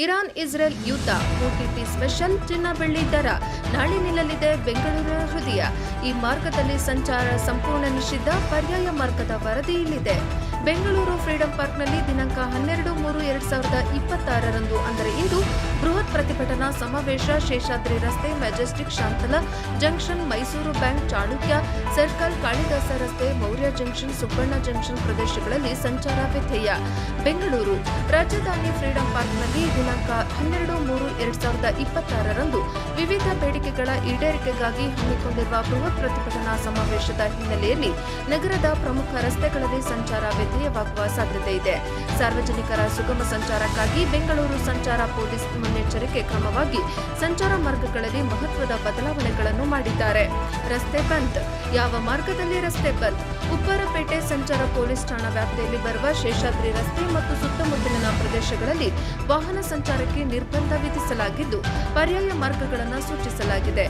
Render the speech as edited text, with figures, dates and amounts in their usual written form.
Iran Israel ಯುದ್ಧ OTT special ಚಿನ್ನ ಬೆಳ್ಳಿ ದರ ನಾಳೆ ನಿಲ್ಲಲಿದೆ ಬೆಂಗಳೂರಿನ ಹೃದಯ. ಈ ಮಾರ್ಗದಲ್ಲಿ ಸಂಚಾರ ಸಂಪೂರ್ಣ ನಿಷಿದ್ಧ. ಪರ್ಯಾಯ ಮಾರ್ಗದ ವರದಿ ಇಲ್ಲಿದೆ. ಬೆಂಗಳೂರು ಫ್ರೀಡಂ ಪಾರ್ಕ್ನಲ್ಲಿ ದಿನಾಂಕ 12/3/2026 ಅಂದರೆ ಇಂದು ಬೃಹತ್ ಪ್ರತಿಭಟನಾ ಸಮಾವೇಶ. ಶೇಷಾದ್ರಿ ರಸ್ತೆ, Majestic, Shantala junction, Mysuru bank, Chalukya circle, Kalidasa ರಸ್ತೆ, ಮೌರ್ಯ ಜಂಕ್ಷನ್, ಸುಬ್ಬಣ್ಣ ಜಂಕ್ಷನ್ ಪ್ರದೇಶಗಳಲ್ಲಿ ಸಂಚಾರ ವ್ಯತ್ಯಯ. ಬೆಂಗಳೂರು ರಾಜಧಾನಿ ಫ್ರೀಡಂ ಪಾರ್ಕ್ನಲ್ಲಿ ದಿನಾಂಕ 12/3/2026 ವಿವಿಧ ಬೇಡಿಕೆಗಳ ಈಡೇರಿಕೆಗಾಗಿ ಹಮ್ಮಿಕೊಂಡಿರುವ ಬೃಹತ್ ಪ್ರತಿಭಟನಾ ಸಮಾವೇಶದ ಹಿನ್ನೆಲೆಯಲ್ಲಿ ನಗರದ ಪ್ರಮುಖ ರಸ್ತೆಗಳಲ್ಲಿ ಸಂಚಾರ ವ್ಯತ್ಯಯವಾಗುವ ಸಾಧ್ಯತೆ ಇದೆ. ಸಾರ್ವಜನಿಕರ ಸುಗಮ ಸಂಚಾರಕ್ಕಾಗಿ ಬೆಂಗಳೂರು ಸಂಚಾರ ಪೊಲೀಸ್ ಮುನ್ನೆಚ್ಚರಿಕೆ ಕ್ರಮವಾಗಿ ಸಂಚಾರ ಮಾರ್ಗಗಳಲ್ಲಿ ಮಹತ್ವದ ಬದಲಾವಣೆಗಳನ್ನು ಮಾಡಿದ್ದಾರೆ. ರಸ್ತೆ ಬಂದ್. ಯಾವ ಮಾರ್ಗದಲ್ಲಿ ರಸ್ತೆ ಬಂದ್? ಉಪ್ಪರಪೇಟೆ ಸಂಚಾರ ಪೊಲೀಸ್ ಠಾಣಾ ವ್ಯಾಪ್ತಿಯಲ್ಲಿ ಬರುವ ಶೇಷಾದ್ರಿ ರಸ್ತೆ ಮತ್ತು ಸುತ್ತಮುತ್ತಲಿನ ಪ್ರದೇಶಗಳಲ್ಲಿ ವಾಹನ ಸಂಚಾರಕ್ಕೆ ನಿರ್ಬಂಧ ವಿಧಿಸಲಾಗಿದ್ದು, ಪರ್ಯಾಯ ಮಾರ್ಗಗಳನ್ನು ಸೂಚಿಸಲಾಗಿದೆ.